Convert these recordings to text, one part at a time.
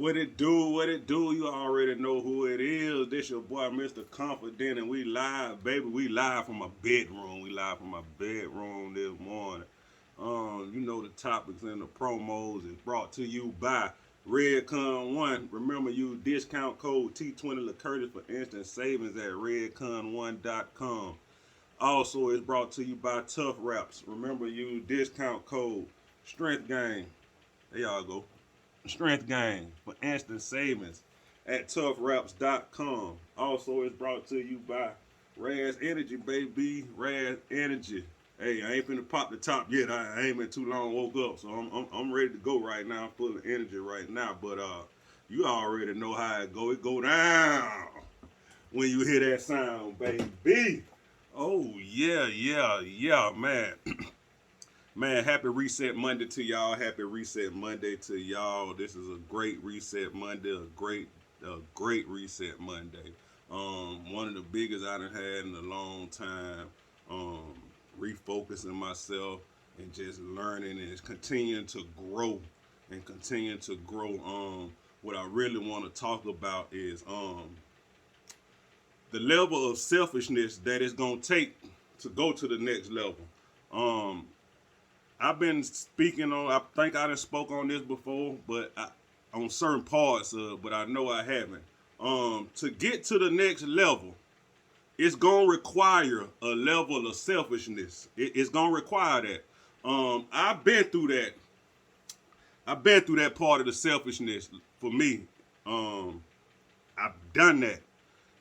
What it do? What it do? You already know who it is. This your boy, Mr. Confident, and we live, baby. We live from my bedroom. We live from my bedroom this morning. You know the topics and the promos is brought to you by Redcon One. Remember, use discount code T20 LaCurtis for instant savings at redcon1.com. Also, it's brought to you by Tough Wraps. Remember, use discount code Strength Gang. There y'all go. Strength Gang for instant savings at toughwraps.com. Also, it's brought to you by Raz Energy, baby. Raz Energy. Hey, I ain't finna pop the top yet. I ain't been too long woke up, so I'm ready to go right now. I'm full of energy right now. But you already know how it go. It go down when you hear that sound, baby. Oh yeah, man. Man, happy Reset Monday to y'all. Happy Reset Monday to y'all. This is a great Reset Monday, a great Reset Monday. One of the biggest I done had in a long time. Refocusing myself and just learning and continuing to grow and continue to grow. What I really want to talk about is the level of selfishness that it's gonna take to go to the next level. Um, I've been speaking on. I think I done spoke on this before, but on certain parts of, but I know I haven't. To get to the next level, it's gonna require a level of selfishness. It's gonna require that. I've been through that. I've been through that part of the selfishness for me. I've done that,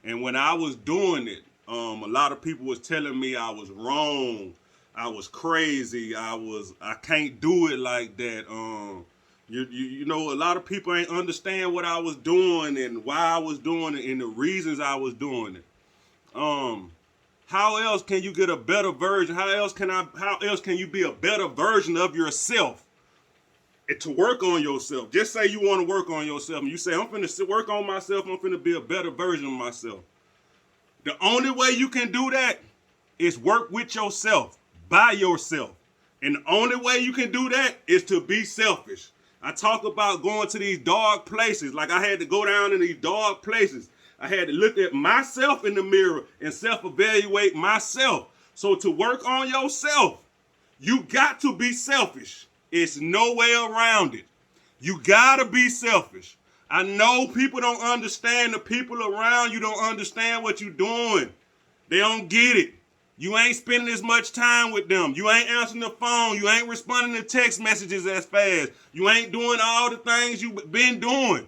and when I was doing it, a lot of people was telling me I was wrong. I was crazy. I can't do it like that. You know, a lot of people ain't understand what I was doing and why I was doing it and the reasons I was doing it. Um, how else can you get a better version? How else can you be a better version of yourself? And to work on yourself. Just say you want to work on yourself and you say, I'm finna work on myself, I'm finna be a better version of myself. The only way you can do that is work with yourself, by yourself. And the only way you can do that is to be selfish. I talk about going to these dark places. Like I had to go down in these dark places. I had to look at myself in the mirror and self-evaluate myself. So to work on yourself, you got to be selfish. It's no way around it. You gotta be selfish. I know people don't understand. The people around you don't understand what you're doing. They don't get it. You ain't spending as much time with them. You ain't answering the phone. You ain't responding to text messages as fast. You ain't doing all the things you've been doing.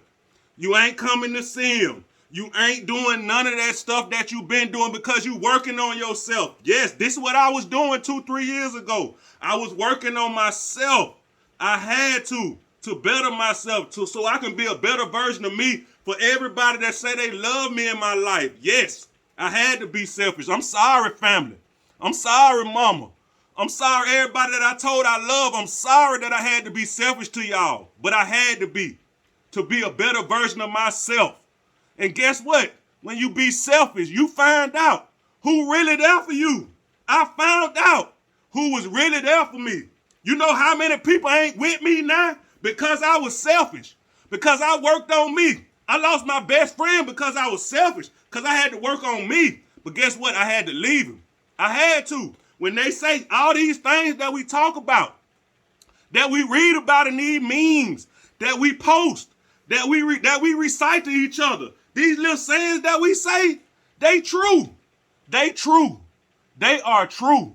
You ain't coming to see them. You ain't doing none of that stuff that you've been doing because you working on yourself. Yes, this is what I was doing 2-3 years ago. I was working on myself. I had to better myself so I can be a better version of me for everybody that say they love me in my life. Yes, I had to be selfish. I'm sorry, family. I'm sorry, mama. I'm sorry, everybody that I told I love. I'm sorry that I had to be selfish to y'all. But I had to be a better version of myself. And guess what? When you be selfish, you find out who really there for you. I found out who was really there for me. You know how many people ain't with me now? Because I was selfish. Because I worked on me. I lost my best friend because I was selfish. Because I had to work on me. But guess what? I had to leave him. I had to. When they say all these things that we talk about, that we read about in these memes, that we post, that we recite to each other, these little sayings that we say, they true. They true. They are true.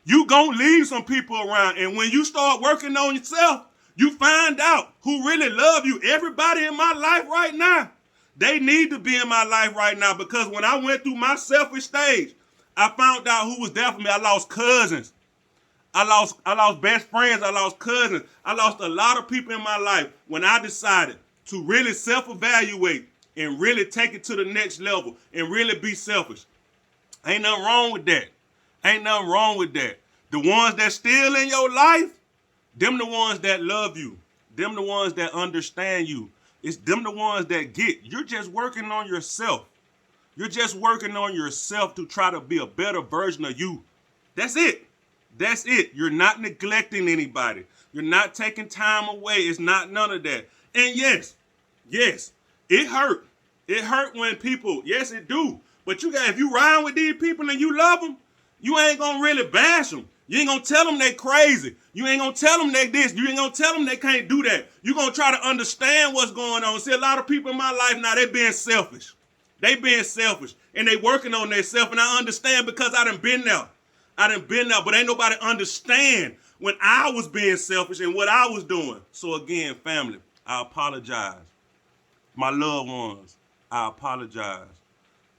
You gonna leave some people around, and when you start working on yourself, you find out who really love you. Everybody in my life right now, they need to be in my life right now because when I went through my selfish stage, I found out who was there for me. I lost cousins. I lost best friends. I lost cousins. I lost a lot of people in my life when I decided to really self-evaluate and really take it to the next level and really be selfish. Ain't nothing wrong with that. Ain't nothing wrong with that. The ones that still in your life, them the ones that love you. Them the ones that understand you. It's them the ones that get. You're just working on yourself. You're just working on yourself to try to be a better version of you. That's it. That's it. You're not neglecting anybody. You're not taking time away. It's not none of that. And yes, Yes, it hurt. It hurt when people, yes, it do. But you got, if you ride with these people and you love them, you ain't gonna really bash them. You ain't gonna tell them they crazy. You ain't gonna tell them they this. You ain't gonna tell them they can't do that. You gonna try to understand what's going on. See, a lot of people in my life now, they being selfish. They being selfish. And they working on themselves. And I understand because I done been there. I done been there, but ain't nobody understand when I was being selfish and what I was doing. So again, family, I apologize. My loved ones, I apologize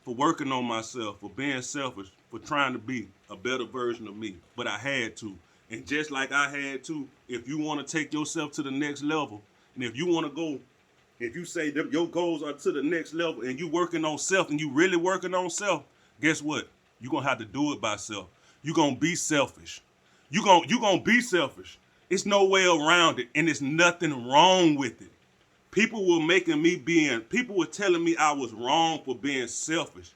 for working on myself, for being selfish, for trying to be a better version of me. But I had to. And just like I had to, if you want to take yourself to the next level, and if you want to go, if you say that your goals are to the next level and you working on self and you really working on self, guess what? You're going to have to do it by self. You're going to be selfish. You're gonna be selfish. It's no way around it, and there's nothing wrong with it. People were telling me I was wrong for being selfish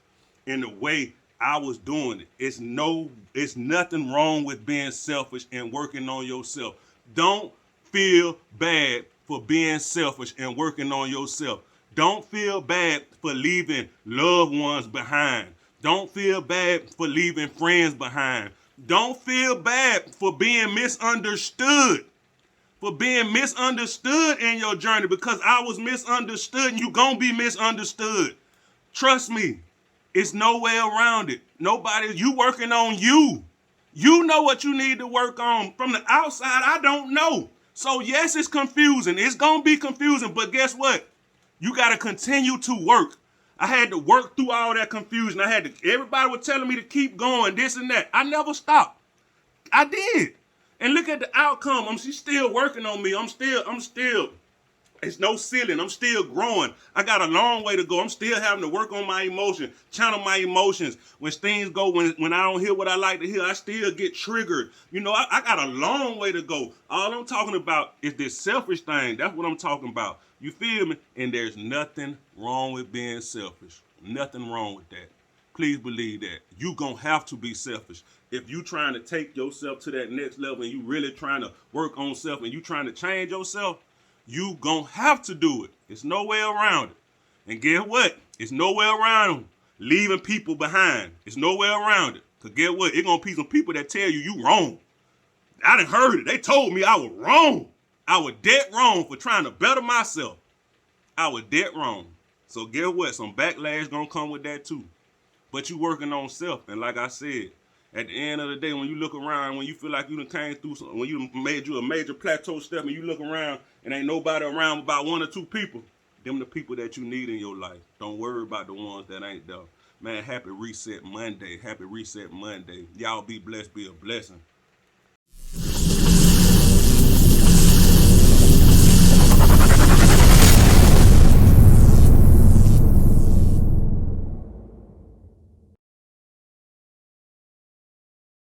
in the way I was doing it. It's nothing wrong with being selfish and working on yourself. Don't feel bad for being selfish and working on yourself. Don't feel bad for leaving loved ones behind. Don't feel bad for leaving friends behind. Don't feel bad for being misunderstood. For being misunderstood in your journey, because I was misunderstood and you gonna be misunderstood. Trust me, it's no way around it. You working on you. You know what you need to work on. From the outside, I don't know. So yes, it's confusing. It's gonna be confusing, but guess what? You gotta continue to work. I had to work through all that confusion. Everybody was telling me to keep going, this and that. I never stopped. I did. And look at the outcome. She's still working on me. I'm still, it's no ceiling. I'm still growing. I got a long way to go. I'm still having to work on my emotions, channel my emotions. When things go, when I don't hear what I like to hear, I still get triggered. You know, I got a long way to go. All I'm talking about is this selfish thing. That's what I'm talking about. You feel me? And there's nothing wrong with being selfish. Nothing wrong with that. Please believe that. You gonna have to be selfish. If you trying to take yourself to that next level and you really trying to work on self and you trying to change yourself, you gonna have to do it. It's no way around it. And guess what? It's no way around leaving people behind. It's no way around it. Because guess what? It's gonna be some people that tell you wrong. I done heard it. They told me I was wrong. I was dead wrong for trying to better myself. I was dead wrong. So guess what? Some backlash gonna come with that too. But you working on self. And like I said, at the end of the day, when you look around, when you feel like you done came through something, when you made you a major plateau step and you look around and ain't nobody around about one or two people, them the people that you need in your life. Don't worry about the ones that ain't there. Man, happy Reset Monday. Happy Reset Monday. Y'all be blessed, be a blessing.